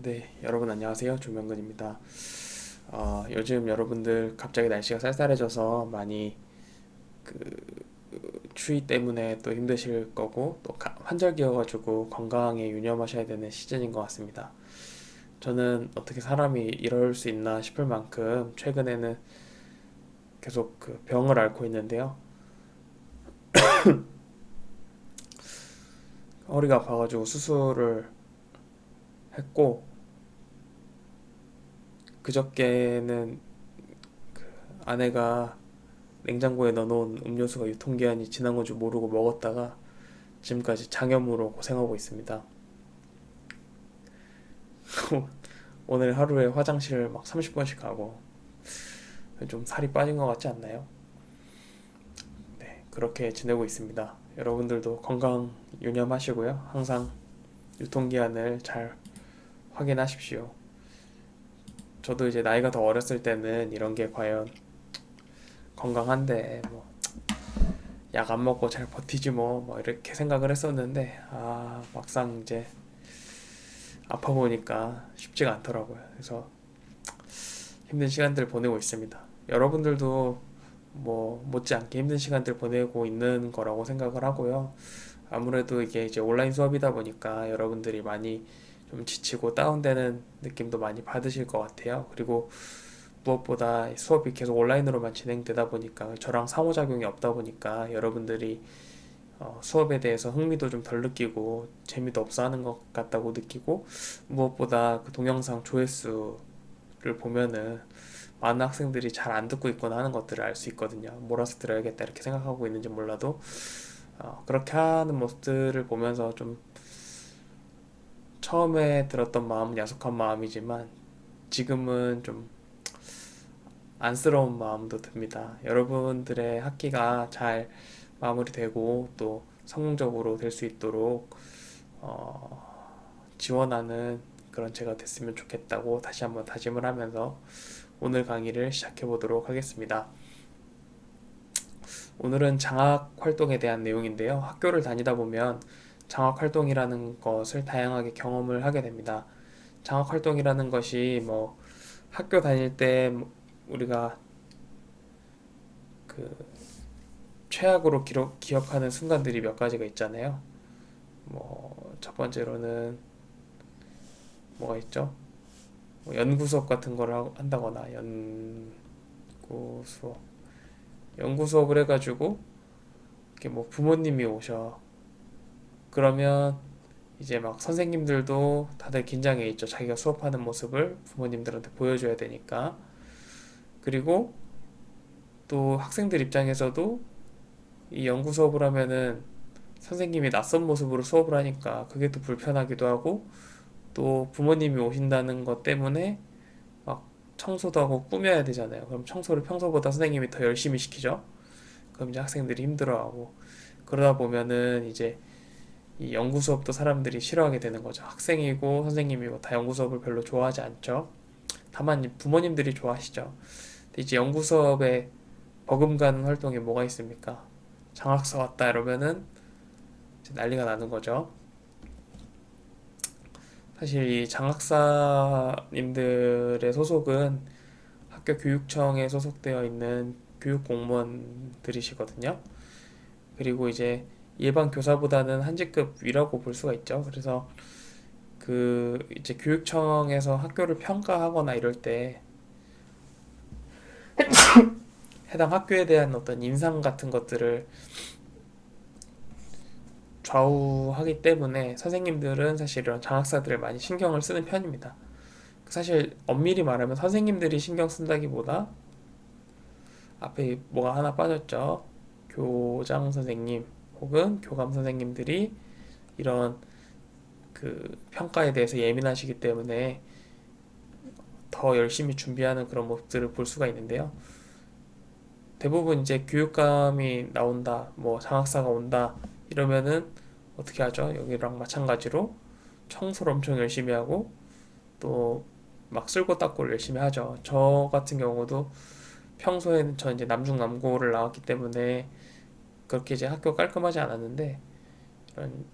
네, 여러분 안녕하세요. 조명근입니다. 요즘 여러분들 갑자기 날씨가 쌀쌀해져서 많이 그 추위 때문에 또 힘드실 거고 또 환절기여가지고 건강에 유념하셔야 되는 시즌인 것 같습니다. 저는 어떻게 사람이 이럴 수 있나 싶을 만큼 최근에는 계속 그 병을 앓고 있는데요. 허리가 아파가지고 수술을 했고 그저께는 아내가 냉장고에 넣어놓은 음료수가 유통기한이 지난 건 줄 모르고 먹었다가 지금까지 장염으로 고생하고 있습니다. 오늘 하루에 화장실 막 30번씩 가고 좀 살이 빠진 것 같지 않나요? 네, 그렇게 지내고 있습니다. 여러분들도 건강 유념하시고요. 항상 유통기한을 잘 확인하십시오. 저도 이제 나이가 더 어렸을 때는 이런 게 과연 건강한데 뭐 약 안 먹고 잘 버티지 뭐 이렇게 생각을 했었는데 막상 이제 아파 보니까 쉽지가 않더라고요. 그래서 힘든 시간들 보내고 있습니다. 여러분들도 뭐 못지않게 힘든 시간들 보내고 있는 거라고 생각을 하고요. 아무래도 이게 이제 온라인 수업이다 보니까 여러분들이 많이 좀 지치고 다운되는 느낌도 많이 받으실 것 같아요. 그리고 무엇보다 수업이 계속 온라인으로만 진행되다 보니까 저랑 상호작용이 없다 보니까 여러분들이 수업에 대해서 흥미도 좀 덜 느끼고 재미도 없어 하는 것 같다고 느끼고 무엇보다 그 동영상 조회수를 보면은 많은 학생들이 잘 안 듣고 있거나 하는 것들을 알 수 있거든요. 몰아서 들어야겠다 이렇게 생각하고 있는지 몰라도 그렇게 하는 모습들을 보면서 좀 처음에 들었던 마음은 야속한 마음이지만 지금은 좀 안쓰러운 마음도 듭니다. 여러분들의 학기가 잘 마무리되고 또 성공적으로 될 수 있도록 지원하는 그런 제가 됐으면 좋겠다고 다시 한번 다짐을 하면서 오늘 강의를 시작해 보도록 하겠습니다. 오늘은 장학 활동에 대한 내용인데요. 학교를 다니다 보면 장학 활동이라는 것을 다양하게 경험을 하게 됩니다. 장학 활동이라는 것이 뭐 학교 다닐 때 우리가 그 최악으로 기억하는 순간들이 몇 가지가 있잖아요. 뭐 첫 번째로는 뭐가 있죠? 뭐 연구 수업 같은 걸 한다거나 연구 수업 연구 수업을 해가지고 이렇게 뭐 부모님이 오셔 그러면 이제 막 선생님들도 다들 긴장해 있죠. 자기가 수업하는 모습을 부모님들한테 보여줘야 되니까. 그리고 또 학생들 입장에서도 이 연구 수업을 하면은 선생님이 낯선 모습으로 수업을 하니까 그게 또 불편하기도 하고 또 부모님이 오신다는 것 때문에 막 청소도 하고 꾸며야 되잖아요. 그럼 청소를 평소보다 선생님이 더 열심히 시키죠. 그럼 이제 학생들이 힘들어하고 그러다 보면은 이제 이 연구 수업도 사람들이 싫어하게 되는 거죠. 학생이고 선생님이고 다 연구 수업을 별로 좋아하지 않죠. 다만 부모님들이 좋아하시죠. 근데 이제 연구 수업에 버금가는 활동에 뭐가 있습니까? 장학사 왔다 이러면은 이제 난리가 나는 거죠. 사실 이 장학사님들의 소속은 학교 교육청에 소속되어 있는 교육 공무원들이시거든요. 그리고 이제 일반 교사보다는 한 직급 위라고 볼 수가 있죠. 그래서 그 이제 교육청에서 학교를 평가하거나 이럴 때 해당 학교에 대한 어떤 인상 같은 것들을 좌우하기 때문에 선생님들은 사실 이런 장학사들을 많이 신경을 쓰는 편입니다. 사실 엄밀히 말하면 선생님들이 신경 쓴다기보다 앞에 뭐가 하나 빠졌죠. 교장 선생님 혹은 교감 선생님들이 이런 그 평가에 대해서 예민하시기 때문에 더 열심히 준비하는 그런 모습들을 볼 수가 있는데요. 대부분 이제 교육감이 나온다, 뭐 장학사가 온다 이러면은 어떻게 하죠? 여기랑 마찬가지로 청소를 엄청 열심히 하고 또 막 쓸고 닦고를 열심히 하죠. 저 같은 경우도 평소에는 저 이제 남중남고를 나왔기 때문에 그렇게 이제 학교 깔끔하지 않았는데 이런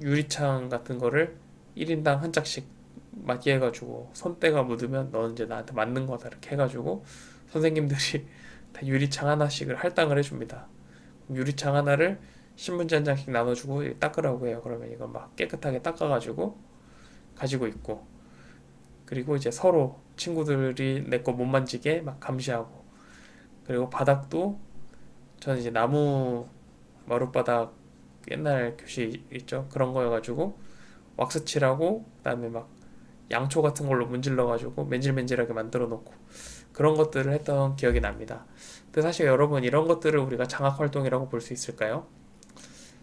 유리창 같은 거를 1인당 한 짝씩 맞게 해가지고 손때가 묻으면 너는 이제 나한테 맞는 거다 이렇게 해가지고 선생님들이 다 유리창 하나씩을 할당을 해줍니다. 유리창 하나를 신문지 한 장씩 나눠주고 닦으라고 해요. 그러면 이거 막 깨끗하게 닦아가지고 가지고 있고, 그리고 이제 서로 친구들이 내 거 못 만지게 막 감시하고, 그리고 바닥도 저는 이제 나무 마룻바닥 옛날 교실 있죠, 그런 거여가지고 왁스 칠하고 그다음에 막 양초 같은 걸로 문질러가지고 맨질맨질하게 만들어 놓고 그런 것들을 했던 기억이 납니다. 근데 사실 여러분, 이런 것들을 우리가 장학 활동이라고 볼 수 있을까요?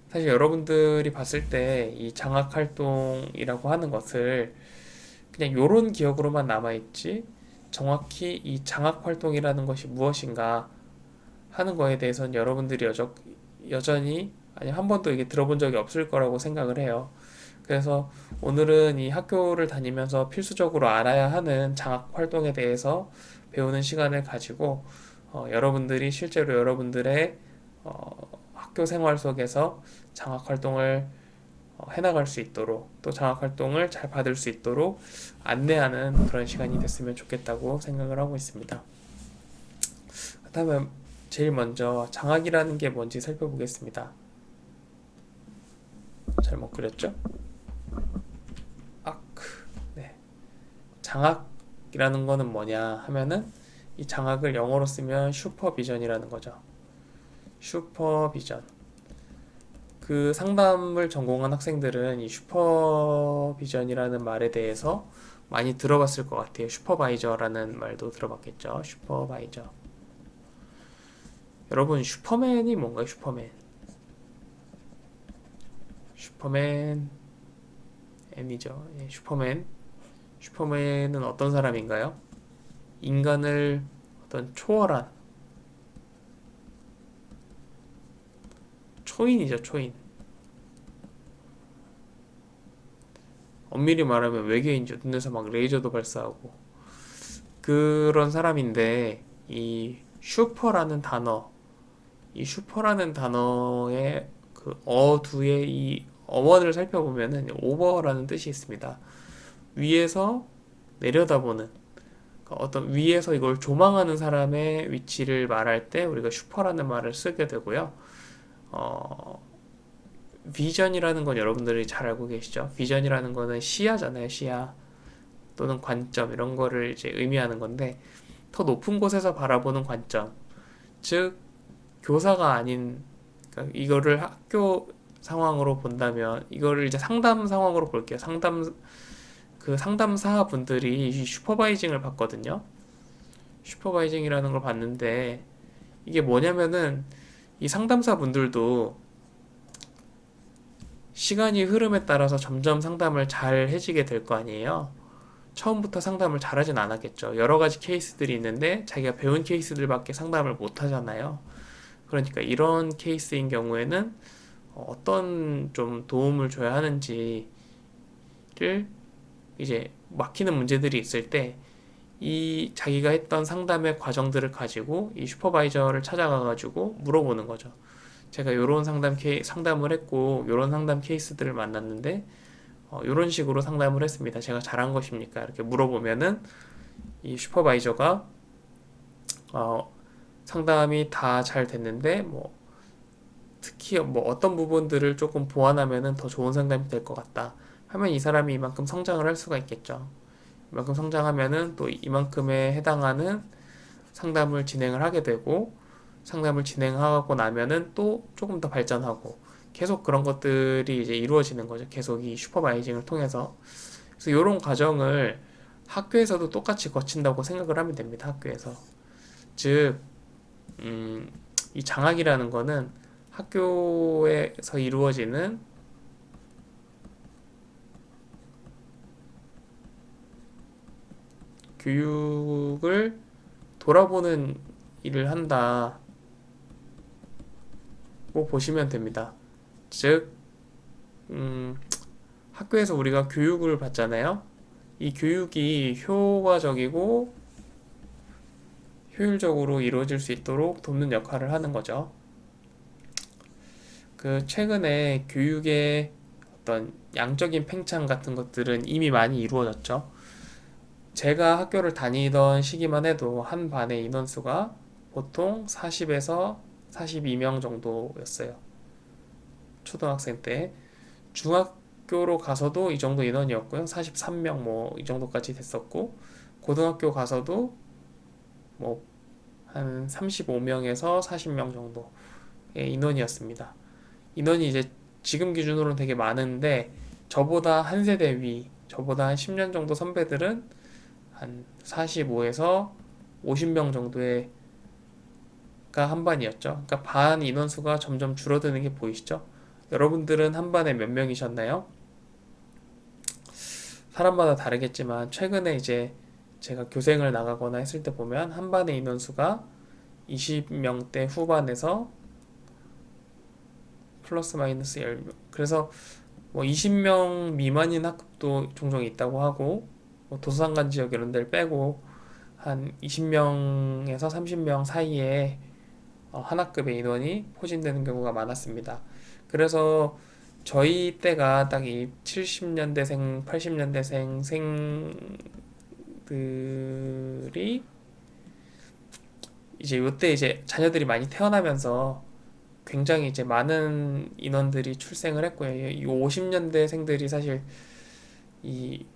사실 여러분들이 봤을 때 이 장학 활동이라고 하는 것을 그냥 요런 기억으로만 남아있지, 정확히 이 장학 활동이라는 것이 무엇인가 하는 거에 대해서는 여러분들이 여전히 아니 한 번도 이게 들어본 적이 없을 거라고 생각을 해요. 그래서 오늘은 이 학교를 다니면서 필수적으로 알아야 하는 장학 활동에 대해서 배우는 시간을 가지고 여러분들이 실제로 여러분들의 학교 생활 속에서 장학 활동을 해나갈 수 있도록, 또 장학 활동을 잘 받을 수 있도록 안내하는 그런 시간이 됐으면 좋겠다고 생각을 하고 있습니다. 그렇다면 제일 먼저 장학이라는 게 뭔지 살펴보겠습니다. 잘못 그렸죠? 네. 장학이라는 거는 뭐냐 하면은 이 장학을 영어로 쓰면 슈퍼비전이라는 거죠. 슈퍼비전. 그 상담을 전공한 학생들은 이 슈퍼비전이라는 말에 대해서 많이 들어봤을 것 같아요. 슈퍼바이저라는 말도 들어봤겠죠. 슈퍼바이저. 여러분, 슈퍼맨이 뭔가요? 슈퍼맨. 슈퍼맨 M이죠. 예, 슈퍼맨. 슈퍼맨은 어떤 사람인가요? 인간을 어떤 초월한 초인이죠, 초인. 엄밀히 말하면 외계인이죠. 눈에서 막 레이저도 발사하고 그런 사람인데, 이 슈퍼라는 단어, 이 슈퍼라는 단어의 그 어두의 이 어원을 살펴보면은 오버라는 뜻이 있습니다. 위에서 내려다보는, 그러니까 어떤 위에서 이걸 조망하는 사람의 위치를 말할 때 우리가 슈퍼라는 말을 쓰게 되고요. 어, 비전이라는 건 여러분들이 잘 알고 계시죠? 비전이라는 거는 시야잖아요, 시야. 또는 관점, 이런 거를 이제 의미하는 건데, 더 높은 곳에서 바라보는 관점. 즉, 교사가 아닌, 그러니까 이거를 학교 상황으로 본다면, 이거를 이제 상담 상황으로 볼게요. 그 상담사 분들이 슈퍼바이징을 받거든요. 슈퍼바이징이라는 걸 봤는데, 이게 뭐냐면은, 이 상담사 분들도 시간이 흐름에 따라서 점점 상담을 잘 해지게 될 거 아니에요. 처음부터 상담을 잘하진 않았겠죠. 여러 가지 케이스들이 있는데 자기가 배운 케이스들밖에 상담을 못 하잖아요. 그러니까 이런 케이스인 경우에는 어떤 좀 도움을 줘야 하는지를, 이제 막히는 문제들이 있을 때 이 자기가 했던 상담의 과정들을 가지고 이 슈퍼바이저를 찾아가 가지고 물어보는 거죠. 제가 요런 상담을 했고 요런 상담 케이스들을 만났는데 요런 식으로 상담을 했습니다. 제가 잘한 것입니까? 이렇게 물어보면은 이 슈퍼바이저가 상담이 다 잘 됐는데 뭐 특히 뭐 어떤 부분들을 조금 보완하면은 더 좋은 상담이 될 것 같다 하면 이 사람이 이만큼 성장을 할 수가 있겠죠. 이만큼 성장하면은 또 이만큼에 해당하는 상담을 진행을 하게 되고, 상담을 진행하고 나면은 또 조금 더 발전하고, 계속 그런 것들이 이제 이루어지는 거죠. 계속 이 슈퍼바이징을 통해서. 그래서 이런 과정을 학교에서도 똑같이 거친다고 생각을 하면 됩니다. 학교에서. 즉, 이 장학이라는 거는 학교에서 이루어지는 교육을 돌아보는 일을 한다고 보시면 됩니다. 즉, 학교에서 우리가 교육을 받잖아요. 이 교육이 효과적이고 효율적으로 이루어질 수 있도록 돕는 역할을 하는 거죠. 그 최근에 교육의 어떤 양적인 팽창 같은 것들은 이미 많이 이루어졌죠. 제가 학교를 다니던 시기만 해도 한 반의 인원수가 보통 40에서 42명 정도였어요. 초등학생 때. 중학교로 가서도 이 정도 인원이었고요. 43명 뭐 이 정도까지 됐었고, 고등학교 가서도 뭐 한 35명에서 40명 정도의 인원이었습니다. 인원이 이제 지금 기준으로는 되게 많은데, 저보다 한 세대 위, 저보다 한 10년 정도 선배들은 한 45에서 50명 정도의 가 한 반이었죠. 그러니까 반 인원수가 점점 줄어드는 게 보이시죠? 여러분들은 한 반에 몇 명이셨나요? 사람마다 다르겠지만 최근에 이제 제가 교생을 나가거나 했을 때 보면 한 반의 인원수가 20명대 후반에서 플러스 마이너스 10명. 그래서 뭐 20명 미만인 학급도 종종 있다고 하고, 뭐 도서관간 지역 이런 데를 빼고 한 20명에서 30명 사이에 한 학급의 인원이 포진되는 경우가 많았습니다. 그래서 저희 때가 딱 이 70년대생, 80년대생 생들이 이제 요때 이제 자녀들이 많이 태어나면서 굉장히 이제 많은 인원들이 출생을 했고요. 이 50년대생들이 사실 이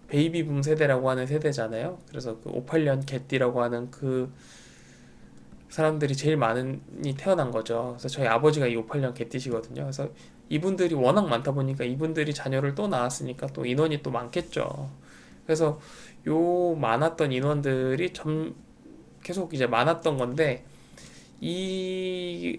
베이비붐 세대라고 하는 세대잖아요. 그래서 그 58년 개띠라고 하는 그 사람들이 제일 많이 태어난 거죠. 그래서 저희 아버지가 이 58년 개띠시거든요. 그래서 이분들이 워낙 많다 보니까 이분들이 자녀를 또 낳았으니까 또 인원이 또 많겠죠. 그래서 요 많았던 인원들이 계속 이제 많았던 건데, 이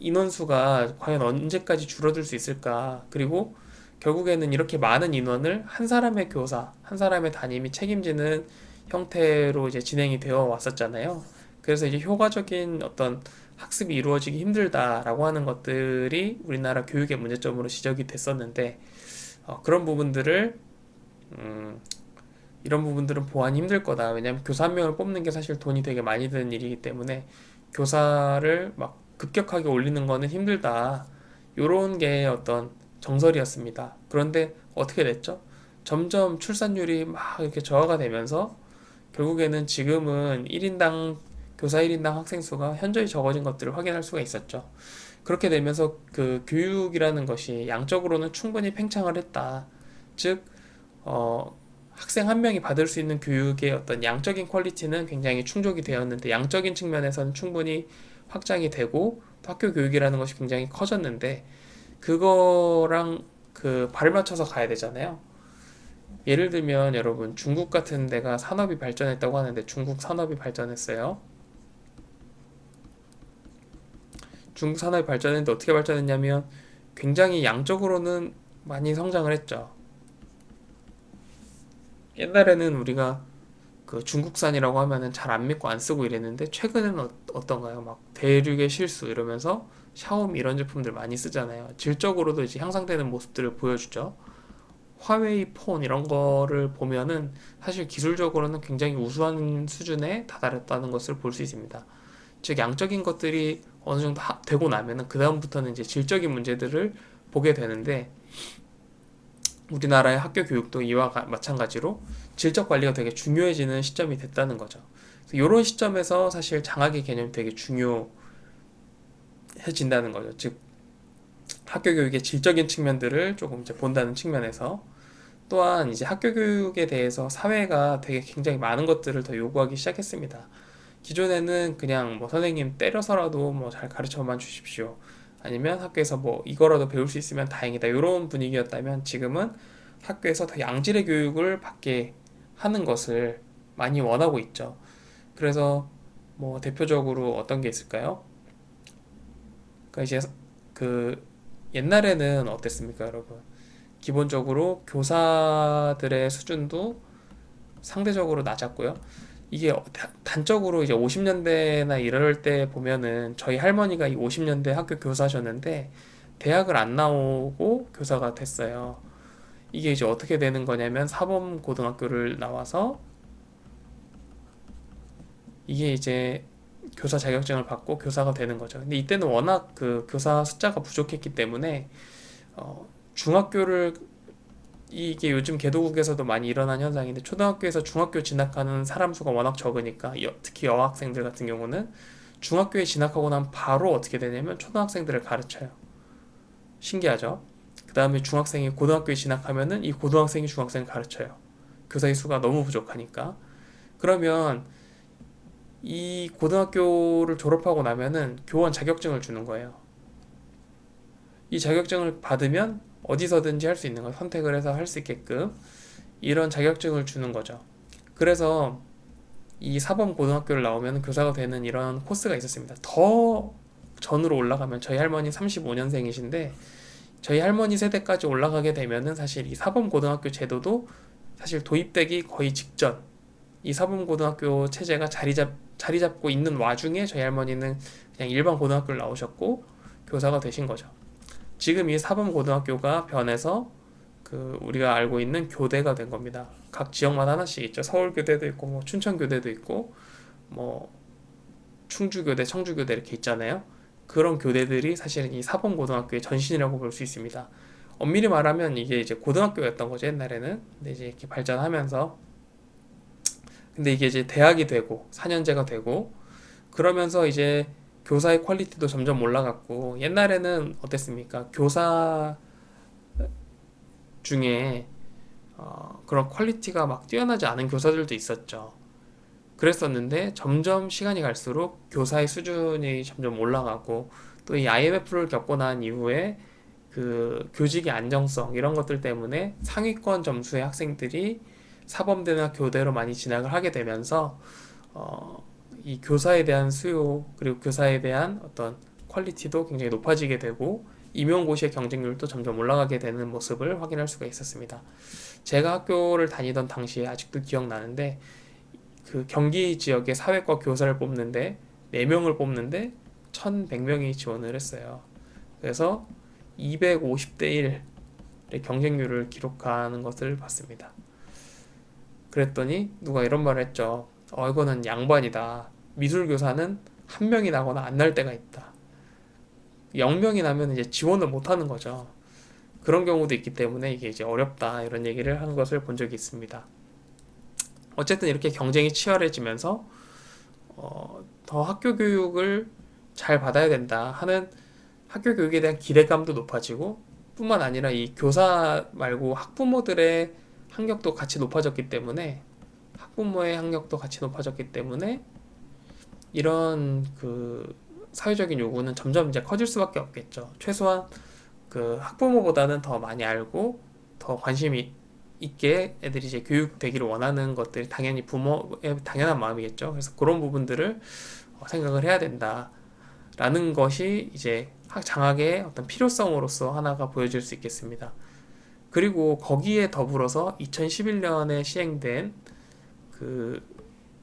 인원수가 과연 언제까지 줄어들 수 있을까? 그리고 결국에는 이렇게 많은 인원을 한 사람의 교사, 한 사람의 담임이 책임지는 형태로 이제 진행이 되어 왔었잖아요. 그래서 이제 효과적인 어떤 학습이 이루어지기 힘들다라고 하는 것들이 우리나라 교육의 문제점으로 지적이 됐었는데, 그런 부분들을 이런 부분들은 보완이 힘들 거다. 왜냐하면 교사 한 명을 뽑는 게 사실 돈이 되게 많이 드는 일이기 때문에 교사를 막 급격하게 올리는 거는 힘들다. 요런 게 어떤 정설이었습니다. 그런데 어떻게 됐죠? 점점 출산율이 막 이렇게 저하가 되면서 결국에는 지금은 1인당 교사 1인당 학생 수가 현저히 적어진 것들을 확인할 수가 있었죠. 그렇게 되면서 그 교육이라는 것이 양적으로는 충분히 팽창을 했다. 즉, 학생 한 명이 받을 수 있는 교육의 어떤 양적인 퀄리티는 굉장히 충족이 되었는데, 양적인 측면에서는 충분히 확장이 되고 또 학교 교육이라는 것이 굉장히 커졌는데, 그거랑 그 발을 맞춰서 가야 되잖아요. 예를 들면 여러분, 중국 같은 데가 산업이 발전했다고 하는데, 중국 산업이 발전했어요. 중국 산업이 발전했는데 어떻게 발전했냐면 굉장히 양적으로는 많이 성장을 했죠. 옛날에는 우리가 그 중국산이라고 하면은 잘 안 믿고 안 쓰고 이랬는데, 최근에는 어떤가요? 막 대륙의 실수 이러면서 샤오미 이런 제품들 많이 쓰잖아요. 질적으로도 이제 향상되는 모습들을 보여주죠. 화웨이 폰 이런 거를 보면은 사실 기술적으로는 굉장히 우수한 수준에 다다랐다는 것을 볼 수 있습니다. 즉 양적인 것들이 어느 정도 되고 나면은 그 다음부터는 이제 질적인 문제들을 보게 되는데, 우리나라의 학교 교육도 이와 마찬가지로 질적 관리가 되게 중요해지는 시점이 됐다는 거죠. 이런 시점에서 사실 장학의 개념이 되게 중요해진다는 거죠. 즉 학교 교육의 질적인 측면들을 조금 이제 본다는 측면에서, 또한 이제 학교 교육에 대해서 사회가 되게 굉장히 많은 것들을 더 요구하기 시작했습니다. 기존에는 그냥 뭐 선생님 때려서라도 뭐 잘 가르쳐만 주십시오. 아니면 학교에서 뭐 이거라도 배울 수 있으면 다행이다. 이런 분위기였다면, 지금은 학교에서 더 양질의 교육을 받게 하는 것을 많이 원하고 있죠. 그래서 뭐 대표적으로 어떤 게 있을까요? 그러니까 이제 그 옛날에는 어땠습니까, 여러분? 기본적으로 교사들의 수준도 상대적으로 낮았고요. 이게 단적으로 이제 50년대나 이럴 때 보면은 저희 할머니가 이 50년대 학교 교사셨는데 대학을 안 나오고 교사가 됐어요. 이게 이제 어떻게 되는 거냐면 사범 고등학교를 나와서 이게 이제 교사 자격증을 받고 교사가 되는 거죠. 근데 이때는 워낙 그 교사 숫자가 부족했기 때문에 어, 중학교를 이게 요즘 개도국에서도 많이 일어난 현상인데 초등학교에서 중학교 진학하는 사람 수가 워낙 적으니까 특히 여학생들 같은 경우는 중학교에 진학하고 나면 바로 어떻게 되냐면 초등학생들을 가르쳐요. 신기하죠? 그 다음에 중학생이 고등학교에 진학하면은 이 고등학생이 중학생을 가르쳐요. 교사의 수가 너무 부족하니까. 그러면 이 고등학교를 졸업하고 나면은 교원 자격증을 주는 거예요. 이 자격증을 받으면 어디서든지 할 수 있는 거 선택을 해서 할 수 있게끔 이런 자격증을 주는 거죠. 그래서 이 사범 고등학교를 나오면 교사가 되는 이런 코스가 있었습니다. 더 전으로 올라가면 저희 할머니 35년생이신데 저희 할머니 세대까지 올라가게 되면은 사실 이 사범 고등학교 제도도 사실 도입되기 거의 직전 이 사범 고등학교 체제가 자리 잡고 있는 와중에 저희 할머니는 그냥 일반 고등학교를 나오셨고 교사가 되신 거죠. 지금 이 사범 고등학교가 변해서 그 우리가 알고 있는 교대가 된 겁니다. 각 지역마다 하나씩 있죠. 서울교대도 있고 뭐 춘천교대도 있고 뭐 충주교대, 청주교대 이렇게 있잖아요. 그런 교대들이 사실은 이 사범 고등학교의 전신이라고 볼 수 있습니다. 엄밀히 말하면 이게 이제 고등학교였던 거죠, 옛날에는. 근데 이제 이렇게 발전하면서 근데 이게 이제 대학이 되고 4년제가 되고 그러면서 이제 교사의 퀄리티도 점점 올라갔고 옛날에는 어땠습니까? 교사 중에 그런 퀄리티가 막 뛰어나지 않은 교사들도 있었죠. 그랬었는데 점점 시간이 갈수록 교사의 수준이 점점 올라가고 또 이 IMF를 겪고 난 이후에 그 교직의 안정성 이런 것들 때문에 상위권 점수의 학생들이 사범대나 교대로 많이 진학을 하게 되면서 이 교사에 대한 수요 그리고 교사에 대한 어떤 퀄리티도 굉장히 높아지게 되고 임용고시의 경쟁률도 점점 올라가게 되는 모습을 확인할 수가 있었습니다. 제가 학교를 다니던 당시에 아직도 기억나는데 그 경기 지역의 사회과 교사를 뽑는데 4명을 뽑는데 1100명이 지원을 했어요. 그래서 250대 1의 경쟁률을 기록하는 것을 봤습니다. 그랬더니 누가 이런 말을 했죠. 이거는 양반이다. 미술교사는 한 명이 나거나 안 날 때가 있다. 0명이 나면 이제 지원을 못 하는 거죠. 그런 경우도 있기 때문에 이게 이제 어렵다. 이런 얘기를 한 것을 본 적이 있습니다. 어쨌든 이렇게 경쟁이 치열해지면서 더 학교 교육을 잘 받아야 된다 하는 학교 교육에 대한 기대감도 높아지고 뿐만 아니라 이 교사 말고 학부모들의 학력도 같이 높아졌기 때문에 학부모의 학력도 같이 높아졌기 때문에 이런 그 사회적인 요구는 점점 이제 커질 수밖에 없겠죠. 최소한 그 학부모보다는 더 많이 알고 더 관심이 있게 애들이 이제 교육되기를 원하는 것들이 당연히 부모의 당연한 마음이겠죠. 그래서 그런 부분들을 생각을 해야 된다라는 것이 이제 장학의 어떤 필요성으로서 하나가 보여질 수 있겠습니다. 그리고 거기에 더불어서 2011년에 시행된 그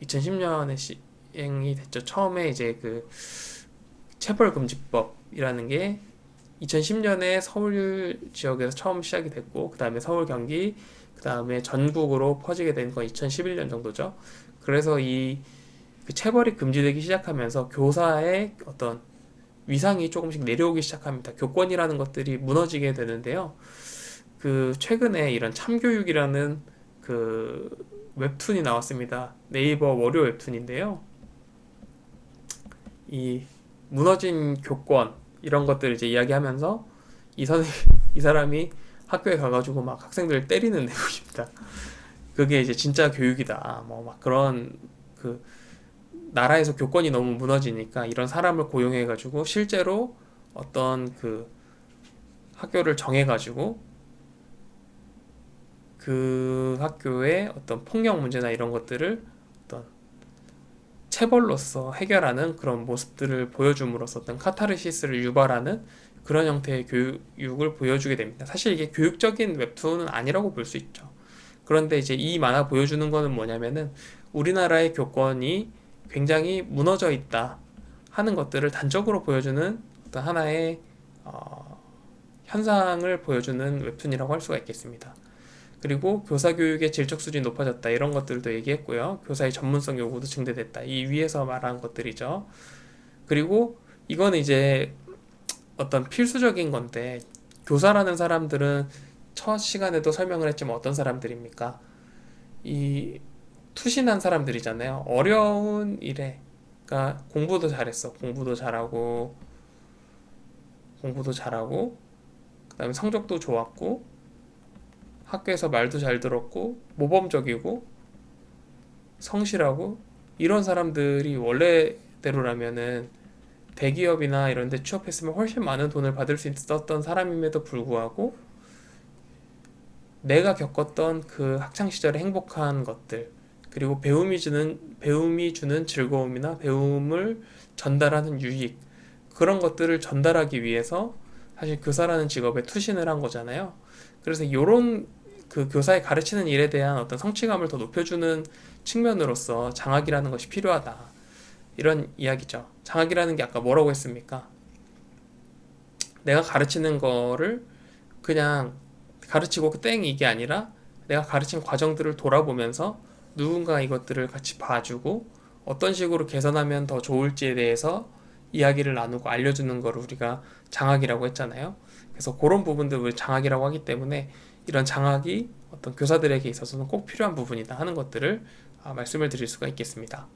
2010년에 시행이 됐죠. 처음에 이제 그 체벌금지법이라는 게 2010년에 서울 지역에서 처음 시작이 됐고 그 다음에 서울, 경기, 그 다음에 전국으로 퍼지게 된 건 2011년 정도죠. 그래서 그 체벌이 금지되기 시작하면서 교사의 어떤 위상이 조금씩 내려오기 시작합니다. 교권이라는 것들이 무너지게 되는데요. 그 최근에 이런 참교육이라는 그 웹툰이 나왔습니다. 네이버 월요 웹툰인데요. 이 무너진 교권 이런 것들을 이제 이야기하면서 이 사람이 학교에 가가지고 막 학생들을 때리는 내용입니다. 그게 이제 진짜 교육이다. 뭐 막 그런 그 나라에서 교권이 너무 무너지니까 이런 사람을 고용해가지고 실제로 어떤 그 학교를 정해가지고 그 학교의 어떤 폭력 문제나 이런 것들을 어떤 체벌로서 해결하는 그런 모습들을 보여줌으로써 어떤 카타르시스를 유발하는 그런 형태의 교육을 보여주게 됩니다. 사실 이게 교육적인 웹툰은 아니라고 볼 수 있죠. 그런데 이제 이 만화 보여주는 거는 뭐냐면은 우리나라의 교권이 굉장히 무너져 있다 하는 것들을 단적으로 보여주는 어떤 하나의 현상을 보여주는 웹툰이라고 할 수가 있겠습니다. 그리고 교사 교육의 질적 수준이 높아졌다 이런 것들도 얘기했고요. 교사의 전문성 요구도 증대됐다. 이 위에서 말한 것들이죠. 그리고 이거는 이제 어떤 필수적인 건데 교사라는 사람들은 첫 시간에도 설명을 했지만 어떤 사람들입니까? 이 투신한 사람들이잖아요. 어려운 일에, 그러니까 공부도 잘했어. 공부도 잘하고, 그다음에 성적도 좋았고, 학교에서 말도 잘 들었고, 모범적이고, 성실하고, 이런 사람들이 원래대로라면은 대기업이나 이런 데 취업했으면 훨씬 많은 돈을 받을 수 있었던 사람임에도 불구하고 내가 겪었던 그 학창 시절의 행복한 것들, 그리고 배움이 주는 즐거움이나 배움을 전달하는 유익, 그런 것들을 전달하기 위해서 사실 교사라는 직업에 투신을 한 거잖아요. 그래서 요런 그 교사의 가르치는 일에 대한 어떤 성취감을 더 높여주는 측면으로서 장학이라는 것이 필요하다. 이런 이야기죠. 장학이라는 게 아까 뭐라고 했습니까? 내가 가르치는 거를 그냥 가르치고 그 땡 이게 아니라 내가 가르친 과정들을 돌아보면서 누군가 이것들을 같이 봐주고 어떤 식으로 개선하면 더 좋을지에 대해서 이야기를 나누고 알려주는 걸 우리가 장학이라고 했잖아요. 그래서 그런 부분들을 장학이라고 하기 때문에 이런 장학이 어떤 교사들에게 있어서는 꼭 필요한 부분이다 하는 것들을 말씀을 드릴 수가 있겠습니다.